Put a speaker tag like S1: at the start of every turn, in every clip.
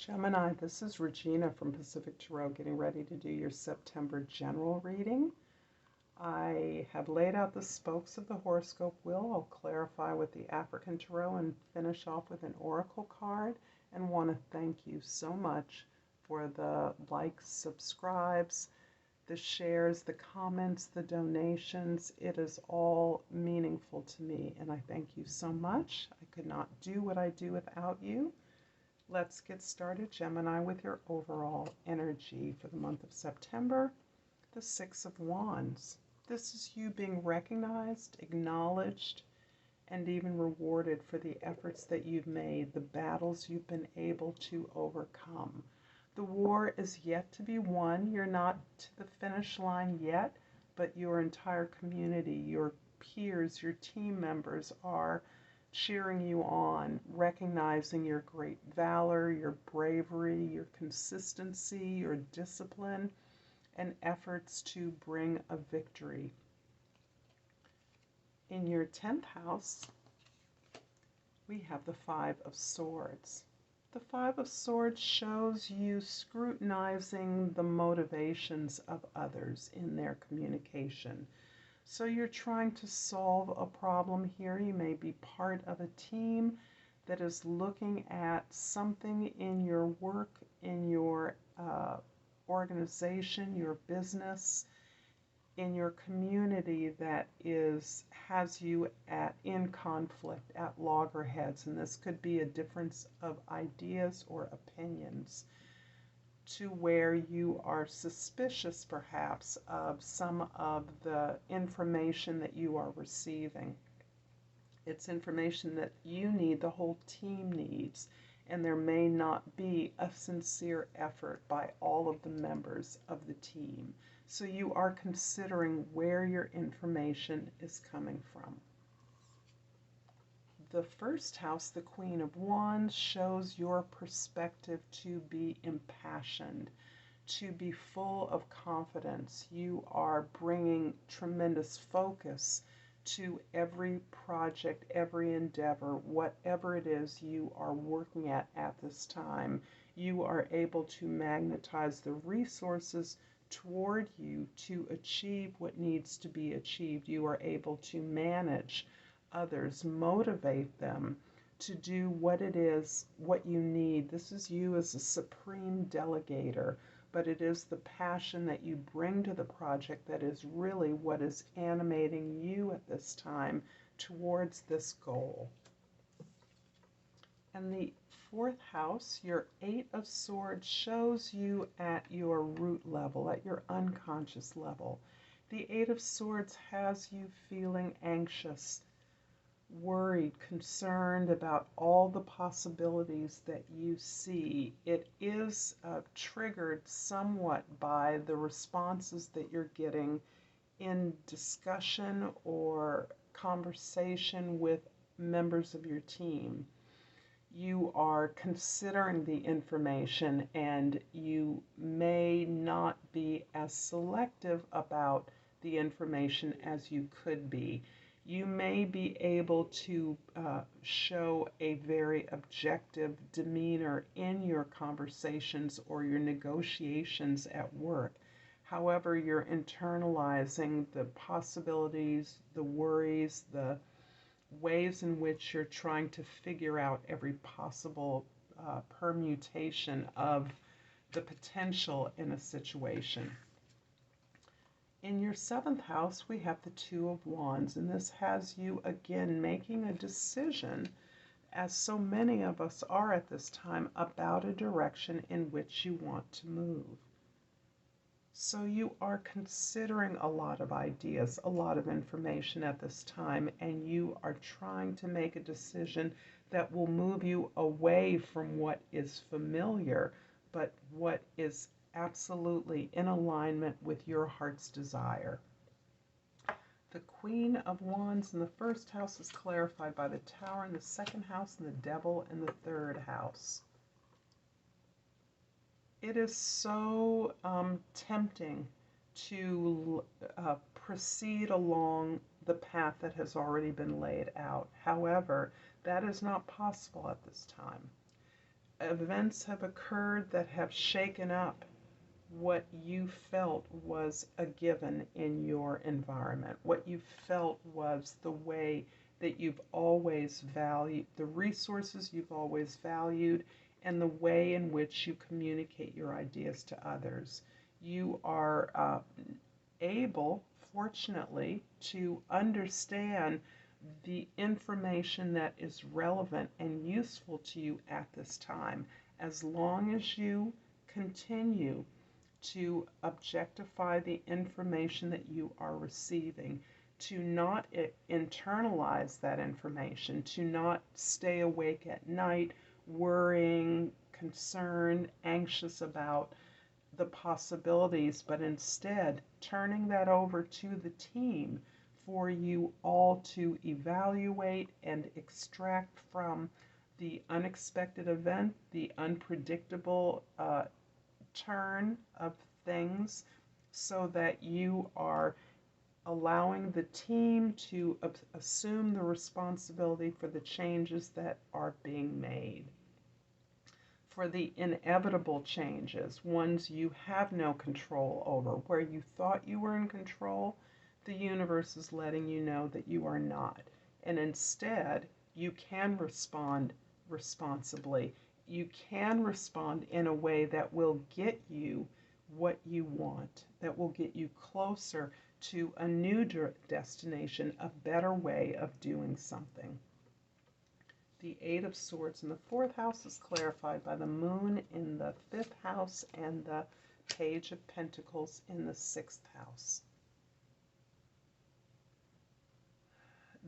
S1: Gemini, this is Regina from Pacific Tarot getting ready to do your September general reading. I have laid out the spokes of the horoscope wheel. I'll clarify with the African Tarot and finish off with an oracle card, and want to thank you so much for the likes, subscribes, the shares, the comments, the donations. It is all meaningful to me, and I thank you so much. I could not do what I do without you. Let's get started, Gemini, with your overall energy for the month of September. The Six of Wands. This is you being recognized, acknowledged, and even rewarded for the efforts that you've made, the battles you've been able to overcome. The war is yet to be won. You're not to the finish line yet, but your entire community, your peers, your team members are cheering you on, recognizing your great valor, your bravery, your consistency, your discipline, and efforts to bring a victory. In your 10th house, we have the Five of Swords. The Five of Swords shows you scrutinizing the motivations of others in their communication. So you're trying to solve a problem here. You may be part of a team that is looking at something in your work, in your organization, your business, in your community that has you in conflict, at loggerheads. And this could be a difference of ideas or opinions, to where you are suspicious perhaps of some of the information that you are receiving. It's information that you need, the whole team needs, and there may not be a sincere effort by all of the members of the team. So you are considering where your information is coming from. The first house, the Queen of Wands, shows your perspective to be impassioned, to be full of confidence. You are bringing tremendous focus to every project, every endeavor, whatever it is you are working at this time. You are able to magnetize the resources toward you to achieve what needs to be achieved. You are able to manage others, motivate them to do what it is, what you need. This is you as a supreme delegator, but it is the passion that you bring to the project that is really what is animating you at this time towards this goal. And the fourth house, your Eight of Swords, shows you at your root level, at your unconscious level. The Eight of Swords has you feeling anxious, worried, concerned about all the possibilities that you see. It is triggered somewhat by the responses that you're getting in discussion or conversation with members of your team. You are considering the information, and you may not be as selective about the information as you could be. You may be able to show a very objective demeanor in your conversations or your negotiations at work. However, you're internalizing the possibilities, the worries, the ways in which you're trying to figure out every possible permutation of the potential in a situation. In your 7th house, we have the Two of Wands, and this has you again making a decision, as so many of us are at this time, about a direction in which you want to move. So you are considering a lot of ideas, a lot of information at this time, and you are trying to make a decision that will move you away from what is familiar, but what is absolutely in alignment with your heart's desire. The Queen of Wands in the first house is clarified by the Tower in the second house and the Devil in the third house. It is so tempting to proceed along the path that has already been laid out. However, that is not possible at this time. events have occurred that have shaken up what you felt was a given in your environment, what you felt was the way that you've always valued, the resources you've always valued, and the way in which you communicate your ideas to others. You are able, fortunately, to understand the information that is relevant and useful to you at this time, as long as you continue to objectify the information that you are receiving, to not internalize that information, to not stay awake at night worrying, concerned, anxious about the possibilities, but instead turning that over to the team for you all to evaluate and extract from the unexpected event, the unpredictable turn of things, so that you are allowing the team to assume the responsibility for the changes that are being made. For the inevitable changes, ones you have no control over, where you thought you were in control, the universe is letting you know that you are not. And instead, you can respond responsibly. You can respond in a way that will get you what you want, that will get you closer to a new destination, a better way of doing something. The Eight of Swords in the fourth house is clarified by the Moon in the fifth house and the Page of Pentacles in the sixth house.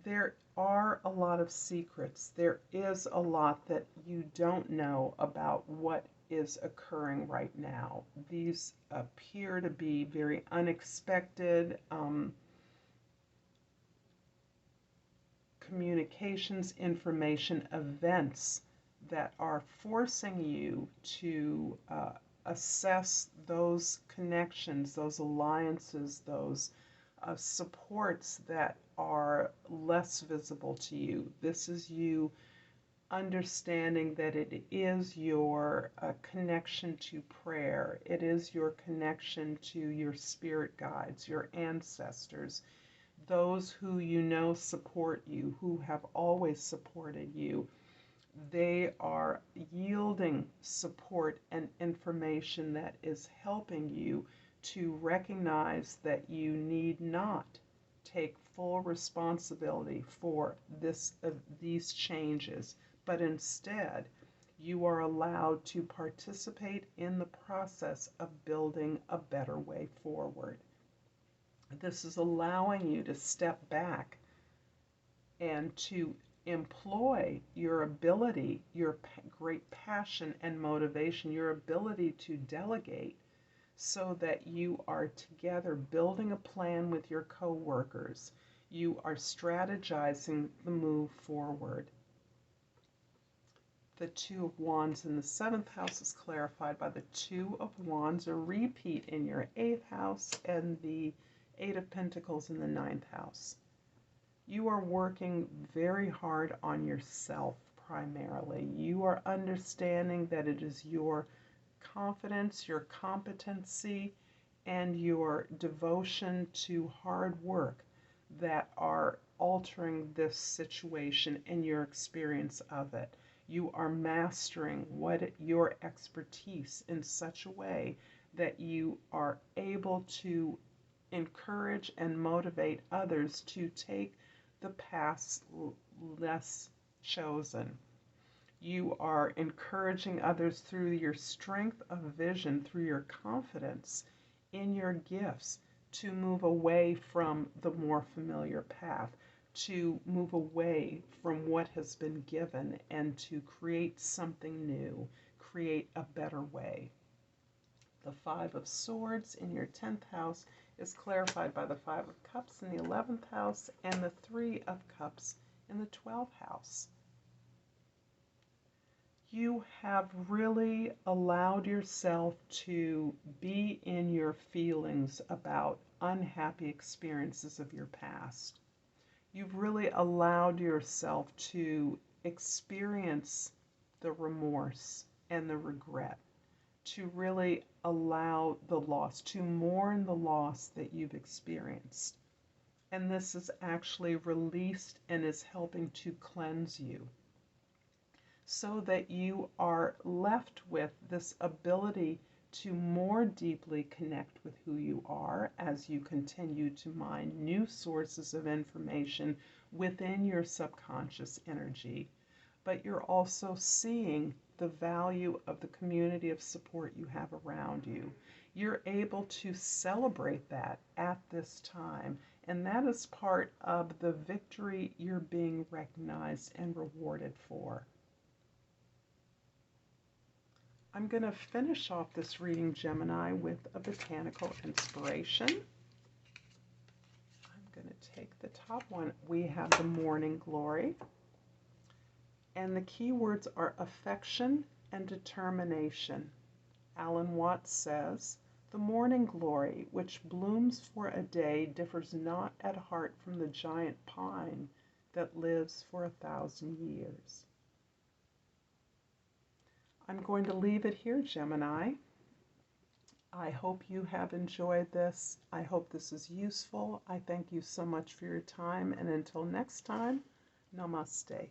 S1: There are a lot of secrets. There is a lot that you don't know about what is occurring right now. These appear to be very unexpected communications, information, events that are forcing you to assess those connections, those alliances, those supports that are less visible to you. This is you understanding that it is your connection to prayer. It is your connection to your spirit guides, your ancestors, those who you know support you, who have always supported you. They are yielding support and information that is helping you to recognize that you need not take full responsibility for these changes, but instead you are allowed to participate in the process of building a better way forward. This is allowing you to step back and to employ your ability, your great passion and motivation, your ability to delegate, so that you are together building a plan with your co-workers. You are strategizing the move forward. The Two of Wands in the seventh house is clarified by the Two of Wands, a repeat in your eighth house, and the Eight of Pentacles in the ninth house. You are working very hard on yourself primarily. You are understanding that it is your confidence, your competency, and your devotion to hard work that are altering this situation and your experience of it. You are mastering your expertise in such a way that you are able to encourage and motivate others to take the paths less chosen. You are encouraging others through your strength of vision, through your confidence in your gifts, to move away from the more familiar path, to move away from what has been given, and to create something new, create a better way. The Five of Swords in your 10th house is clarified by the Five of Cups in the 11th house and the Three of Cups in the 12th house. You have really allowed yourself to be in your feelings about unhappy experiences of your past. You've really allowed yourself to experience the remorse, and the regret, to really allow the loss, to mourn the loss that you've experienced. And this is actually released and is helping to cleanse you so that you are left with this ability to more deeply connect with who you are as you continue to mine new sources of information within your subconscious energy. But you're also seeing the value of the community of support you have around you. You're able to celebrate that at this time, and that is part of the victory you're being recognized and rewarded for. I'm going to finish off this reading, Gemini, with a botanical inspiration. I'm going to take the top one. We have the morning glory. And the key words are affection and determination. Alan Watts says, "The morning glory, which blooms for a day, differs not at heart from the giant pine that lives for 1,000 years." I'm going to leave it here, Gemini. I hope you have enjoyed this. I hope this is useful. I thank you so much for your time, and until next time, namaste.